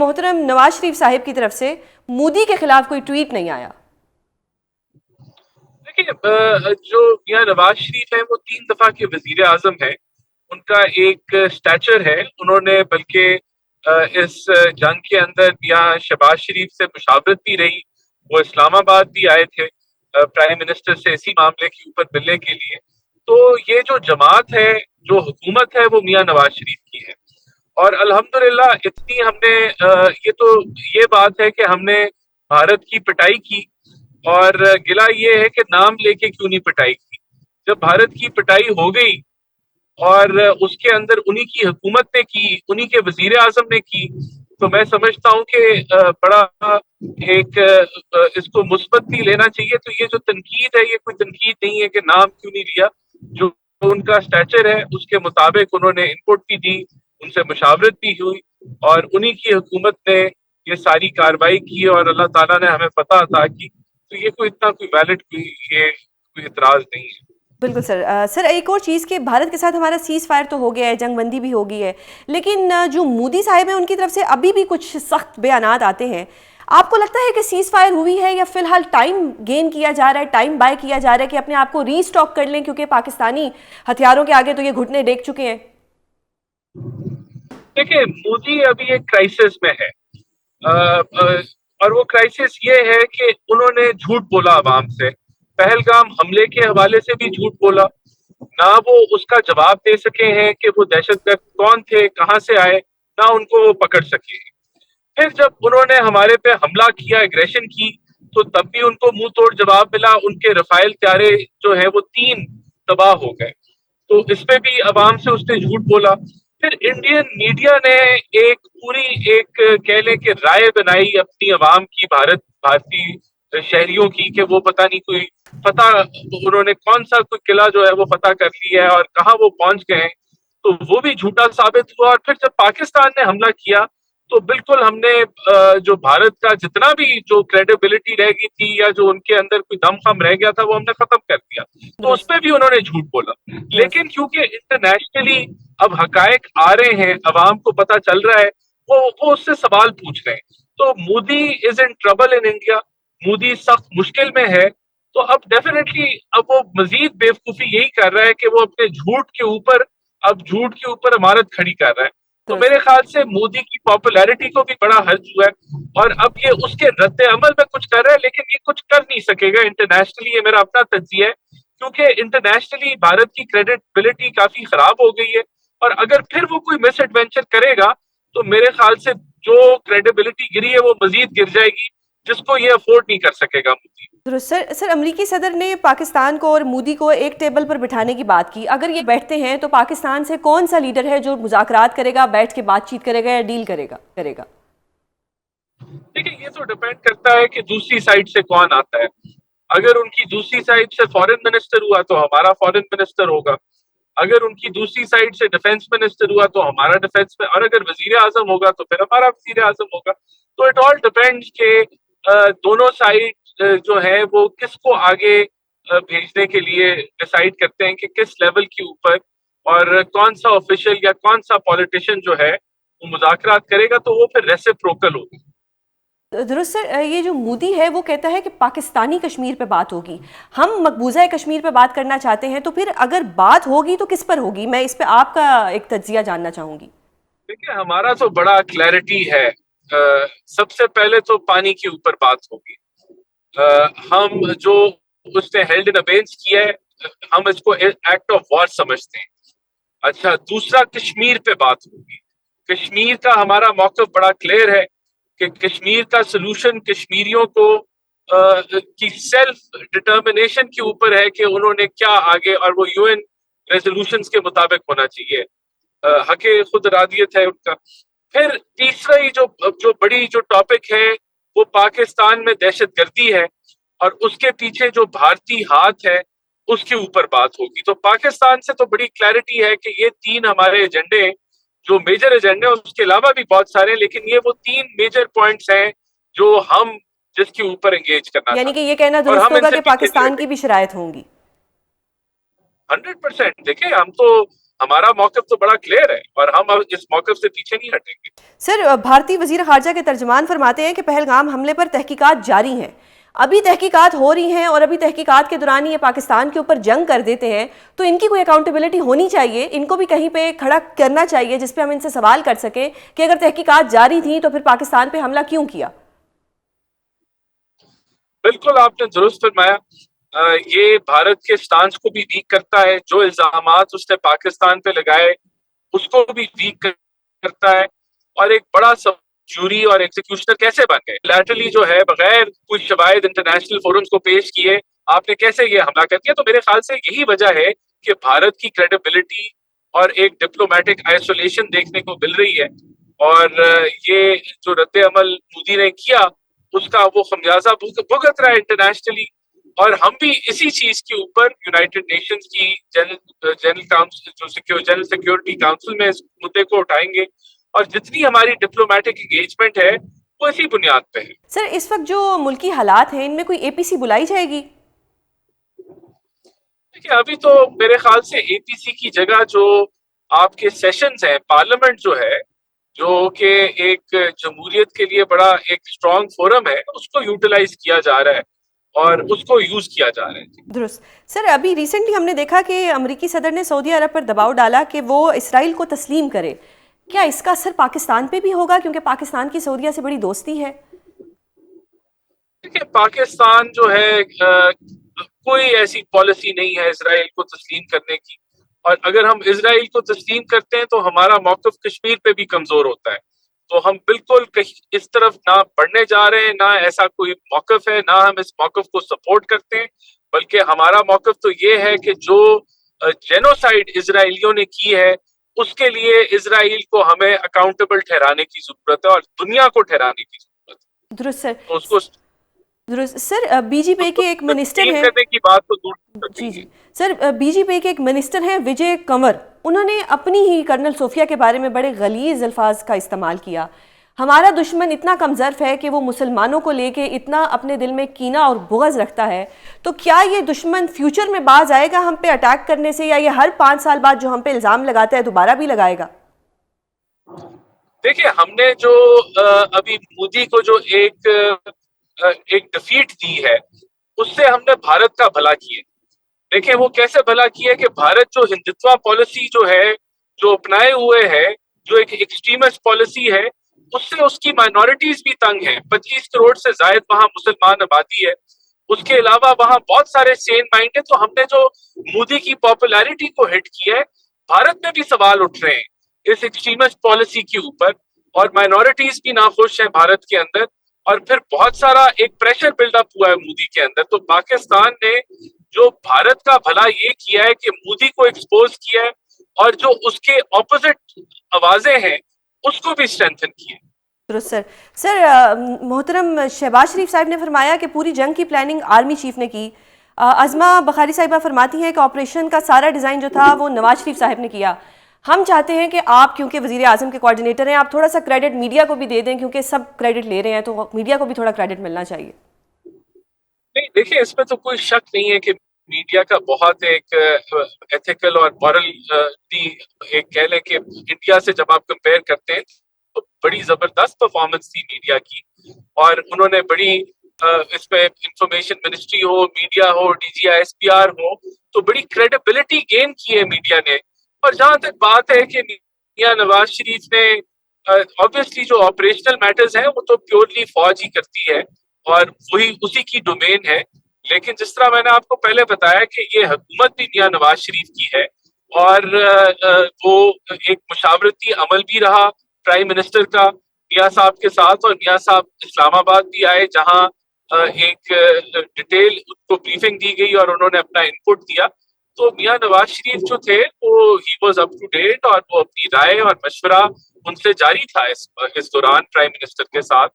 मोहतरम नवाज शरीफ साहिब की तरफ से मोदी के खिलाफ कोई ट्वीट नहीं आया। देखिए, जो मियां नवाज शरीफ है वो 3 दफा के वजीर आजम है। उनका एक स्टैचर है। उन्होंने बल्कि इस जंग के अंदर मियां शहबाज शरीफ से मुशावरत भी रही। वो इस्लामाबाद भी आए थे प्राइम मिनिस्टर से इसी मामले के ऊपर मिलने के लिए। तो ये जो जमात है, जो हुकूमत है, वो मियां नवाज शरीफ की है। और अल्हम्दुलिल्लाह इतनी हमने ये बात है कि हमने भारत की पिटाई की। और गिला ये है कि नाम लेके क्यों नहीं पिटाई की। जब भारत की पिटाई हो गई और उसके अंदर उन्हीं की हुकूमत ने की, उन्हीं के वजीर आजम ने की, तो मैं समझता हूँ कि बड़ा एक इसको मुस्बत भी लेना चाहिए। तो ये जो तनकीद है, ये कोई तनकीद नहीं है कि नाम क्यों नहीं लिया। जो उनका स्टैचर है उसके मुताबिक उन्होंने इनपुट भी दी, उनसे मुशावरत भी हुई और उन्हीं की हुकूमत ने ये सारी कार्रवाई की और अल्लाह ताला ने हमें पता अता की। तो ये कोई इतना कोई वैलिड कोई इतराज नहीं है। बिल्कुल सर। सर एक और चीज़ कि भारत के साथ हमारा सीज़ फायर तो हो गया है, जंग बंदी भी हो गई है, लेकिन जो मोदी साहिब हैं उनकी तरफ से अभी भी कुछ सख्त बयानात आते हैं। आपको लगता है कि सीज़ फायर हुई है या फिलहाल टाइम गेन किया जा रहा है, टाइम बाय किया जा रहा है कि अपने आप को रीस्टॉक कर लें, क्योंकि पाकिस्तानी हथियारों के आगे तो ये घुटने टेक चुके हैं। देखिए, मोदी अभी एक क्राइसिस में है। और वो क्राइसिस ये है कि उन्होंने झूठ बोला अवाम से। पहलगाम हमले के हवाले से भी झूठ बोला। ना वो उसका जवाब दे सके हैं कि वो दहशतगर्द कौन थे, कहाँ से आए, ना उनको वो पकड़ सके। फिर जब उन्होंने हमारे पे हमला किया, एग्रेशन की, तो तब भी उनको मुंह तोड़ जवाब मिला। उनके रफाइल त्यारे जो है वो 3 तबाह हो गए। तो इसमें भी अवाम से उसने झूठ बोला। फिर इंडियन मीडिया ने एक पूरी एक कह लें कि राय बनाई अपनी अवाम की, भारतीय शहरियों की, कि वो पता नहीं कोई पता, उन्होंने कौन सा कोई किला जो है वो पता कर लिया है और कहाँ वो पहुंच गए हैं। तो वो भी झूठा साबित हुआ। और फिर जब पाकिस्तान ने हमला किया तो बिल्कुल हमने जो भारत का जितना भी जो क्रेडिबिलिटी रह गई थी या जो उनके अंदर कोई दमखम रह गया था वो हमने खत्म कर दिया। तो उस दुरुस्त। पर भी उन्होंने झूठ बोला। दुरुस्त। लेकिन क्योंकि इंटरनेशनली अब हकायक आ रहे हैं, अवाम को पता चल रहा है, वो उससे सवाल पूछ रहे हैं। तो Modi is in trouble in India. Modi सख्त मुश्किल में है। तो अब डेफिनेटली अब वो मजीद बेवकूफी यही कर रहा है कि वो अपने झूठ के ऊपर इमारत खड़ी कर रहा है। तो दुरुस्त। मेरे ख्याल से मोदी की पॉपुलैरिटी को भी बड़ा हर्ज हुआ है और अब ये उसके रद्द अमल में कुछ कर रहा है, लेकिन ये कुछ कर नहीं सकेगा इंटरनेशनली। ये मेरा अपना तज्जिया है, क्योंकि इंटरनेशनली भारत की क्रेडिबिलिटी काफी खराब हो गई है। और अगर फिर वो कोई मिस एडवेंचर करेगा तो मेरे ख्याल से जो क्रेडिबिलिटी गिरी है वो मजीद गिर जाएगी, जिसको ये अफोर्ड नहीं कर सकेगा मोदी। दुरुस्त। सर सर अमरीकी सदर ने पाकिस्तान को और मोदी को एक टेबल पर बिठाने की बात की। अगर ये बैठते हैं तो पाकिस्तान से कौन सा लीडर है जो मुज़ाकरात करेगा, बैठ के बातचीत करेगा या डील करेगा करेगा? देखिए, ये तो डिपेंड करता है कि दूसरी साइड से कौन आता है। अगर उनकी दूसरी साइड से फॉरेन मिनिस्टर हुआ तो हमारा फॉरेन मिनिस्टर होगा। अगर उनकी दूसरी साइड से डिफेंस मिनिस्टर हुआ तो हमारा डिफेंस में, और अगर वजीर आजम होगा तो फिर हमारा वजीर आजम होगा। तो इट ऑल डिपेंड्स के दोनों साइड जो है वो किसको आगे भेजने के लिए डिसाइड करते हैं कि किस लेवल के ऊपर, और कौन सा ऑफिशियल या कौन सा पॉलिटिशियन जो है वो मुज़ाकरात करेगा, तो वो फिर रेसिप्रोकल होगी। दुरुस्त सर। ये जो मोदी है वो कहता है कि पाकिस्तानी कश्मीर पे बात होगी, हम मकबूजा कश्मीर पे बात करना चाहते हैं, तो फिर अगर बात होगी तो किस पर होगी? मैं इस पे आपका एक तज्जिया जानना चाहूंगी। देखिए, हमारा तो बड़ा क्लैरिटी है। सबसे पहले तो पानी के ऊपर बात होगी। हम जो उसने हेल्ड इन अबेंस किया है, हम इसको एक्ट ऑफ वॉर समझते हैं। अच्छा, दूसरा कश्मीर पे बात होगी। कश्मीर का हमारा मौक़िफ़ बड़ा क्लियर है कि कश्मीर का सलूशन कश्मीरियों को की सेल्फ डिटर्मिनेशन के ऊपर है कि उन्होंने क्या आगे, और वो यूएन रेजोल्यूशंस के मुताबिक होना चाहिए। हके खुद इरादियत है उनका। फिर तीसरा ही जो जो बड़ी जो टॉपिक है वो पाकिस्तान में दहशतगर्दी है और उसके पीछे जो भारतीय हाथ है उसके ऊपर बात होगी। तो पाकिस्तान से तो बड़ी क्लैरिटी है कि ये 3 हमारे एजेंडे हैं, जो मेजर एजेंडे हैं। उसके अलावा भी बहुत सारे हैं, लेकिन ये वो 3 मेजर पॉइंट्स हैं जो हम जिसके ऊपर एंगेज करना यानी कि चाहते ये हैं, कहना और दुरुस्त हम होगा इनसे कि पीछे नहीं पाकिस्तान की हटेंगे। भी शरायत होंगी। 100%। देखिए, हम तो हमारा मौक़िफ़ तो बड़ा क्लियर है और हम अब इस मौक़िफ़ से पीछे नहीं हटेंगे। सर, भारतीय वज़ीर ख़ारजा के तर्जुमान फरमाते हैं कि पहलगाम हमले पर तहकीकात जारी हैं। अभी तहकीकात हो रही हैं और अभी तहकीकात के दौरान ये पाकिस्तान के ऊपर जंग कर देते हैं, तो इनकी कोई अकाउंटेबिलिटी होनी चाहिए, इनको भी कहीं पे खड़ा करना चाहिए जिस पे हम इनसे सवाल कर सकें कि अगर तहकीकात जारी थी तो फिर पाकिस्तान पे हमला क्यों किया। बिल्कुल आपने दुरुस्त फरमाया। ये भारत के स्टांस को भी वीक करता है। जो इल्जामात उसने पाकिस्तान पे लगाए उसको भी वीक करता है। और एक बड़ा सब जूरी और एग्जीक्यूशनर कैसे बन गए लैटरली जो है बगैर कुछ शवाहिद इंटरनेशनल फोरम्स को पेश किए आपने कैसे ये हमला कर दिया। तो मेरे ख्याल से यही वजह है कि भारत की क्रेडिबिलिटी और एक डिप्लोमेटिक आइसोलेशन देखने को मिल रही है। और ये जो रद्द अमल मोदी ने किया उसका वो खमियाजा भुगत रहा है इंटरनेशनली। और हम भी इसी चीज के ऊपर यूनाइटेड नेशंस की जनरल काउंसिल जो जनरल सिक्योरिटी काउंसिल में इस मुद्दे को उठाएंगे। और जितनी हमारी डिप्लोमेटिक एंगेजमेंट है वो इसी बुनियाद पे है। सर, इस वक्त जो मुल्की हालात हैं इनमें कोई एपीसी बुलाई जाएगी? देखिए अभी तो मेरे ख्याल से एपीसी की जगह जो आपके सेशंस हैं पार्लियामेंट जो है जो कि एक जमहूरियत के लिए बड़ा एक स्ट्रॉन्ग फोरम है उसको यूटिलाइज किया जा रहा है और उसको यूज किया जा रहा है। दुरुस्त। सर, अभी रिसेंटली हमने देखा कि अमेरिकी सदर ने सऊदी अरब पर दबाव डाला कि वो इसराइल को तस्लीम करे। क्या इसका असर पाकिस्तान पे भी होगा क्योंकि पाकिस्तान की सऊदीया से बड़ी दोस्ती है? देखिए पाकिस्तान जो है कोई ऐसी पॉलिसी नहीं है इसराइल को तस्लीम करने की। और अगर हम इसराइल को तस्लीम करते हैं तो हमारा मौक़िफ़ कश्मीर पे भी कमजोर होता है। तो हम बिल्कुल कहीं इस तरफ ना बढ़ने जा रहे हैं, ना ऐसा कोई मौक़िफ़ है, ना हम इस मौक़िफ़ को सपोर्ट करते हैं। बल्कि हमारा मौक़िफ़ तो ये है कि जो जेनोसाइड इसराइलियों ने की है उसके लिए इसराइल को हमें अकाउंटेबल ठहराने की जरूरत है और दुनिया को ठहराने की जरूरत है। दुरुस्त सर। तो उसको दुरुस्त सर, बीजेपी के एक मिनिस्टर तस्लीम हैं। करने की बात तो दूर कर जी दीजिए। जी। सर, बीजेपी के एक मिनिस्टर हैं विजय कंवर, उन्होंने अपनी ही कर्नल सोफिया के बारे में बड़े गलीज अल्फाज का इस्तेमाल किया। हमारा दुश्मन इतना कमजोर है कि वो मुसलमानों को लेके इतना अपने दिल में कीना और बुग़्ज़ रखता है, तो क्या ये दुश्मन फ्यूचर में बाज आएगा हम पे अटैक करने से, या ये हर 5 साल बाद जो हम पे इल्ज़ाम लगाता है दोबारा भी लगाएगा? देखिए हमने जो अभी मोदी को जो एक डिफीट दी है उससे हमने भारत का भला किया। देखिए वो कैसे भला किया कि भारत जो हिंदुत्व पॉलिसी जो है जो अपनाए हुए है जो एक एक्सट्रीमिस्ट पॉलिसी है उससे उसकी माइनॉरिटीज भी तंग है। 25 करोड़ से ज्यादा वहां मुसलमान आबादी है। उसके अलावा वहां बहुत सारे सेन माइंड है। तो हमने जो मोदी की पॉपुलैरिटी को हिट किया है भारत में भी सवाल उठ रहे हैं इस एक्सट्रीमिस्ट पॉलिसी के ऊपर। और माइनॉरिटीज भी नाखुश है भारत के अंदर। और फिर बहुत सारा एक प्रेशर बिल्डअप हुआ है मोदी के अंदर। तो पाकिस्तान ने जो भारत का भला ये किया है कि मोदी को एक्सपोज किया है और जो उसके ऑपोजिट आवाजें हैं उसको भी स्ट्रेंथन किया। दुरुस्त सर। सर, मोहतरम शहबाज शरीफ साहब ने फरमाया कि पूरी जंग की प्लानिंग आर्मी चीफ ने की। अज़मा बखारी साहिबा फरमाती हैं कि ऑपरेशन का सारा डिज़ाइन जो था वो नवाज शरीफ साहब ने किया। हम चाहते हैं कि आप, क्योंकि वज़ीर आज़म के कोऑर्डिनेटर हैं, आप थोड़ा सा क्रेडिट मीडिया को भी दे दें, क्योंकि सब क्रेडिट ले रहे हैं तो मीडिया को भी थोड़ा क्रेडिट मिलना चाहिए। नहीं देखिए इसमें तो कोई शक नहीं है कि मीडिया का बहुत एक एथिकल और मॉरल एक कह लें कि इंडिया से जब आप कंपेयर करते हैं तो बड़ी जबरदस्त परफॉर्मेंस थी मीडिया की। और उन्होंने बड़ी इसमें इंफॉर्मेशन मिनिस्ट्री हो, मीडिया हो, DGISPR हो, तो बड़ी क्रेडिबिलिटी गेन की है मीडिया ने। और जहां तक बात है कि मियां नवाज शरीफ ने ऑब्वियसली जो ऑपरेशनल मैटर्स हैं वो तो प्योरली फौज ही करती है और वही उसी की डोमेन है। लेकिन जिस तरह मैंने आपको पहले बताया कि ये हुकूमत भी मियां नवाज शरीफ की है और वो एक मुशावरती अमल भी रहा प्राइम मिनिस्टर का मियां साहब के साथ। और मियां साहब इस्लामाबाद भी आए जहां एक डिटेल उनको ब्रीफिंग दी गई और उन्होंने अपना इनपुट दिया। तो मियां नवाज शरीफ जो थे वो ही वॉज अप टू डेट और वो अपनी राय और मशवरा उनसे जारी था इस दौरान प्राइम मिनिस्टर के साथ।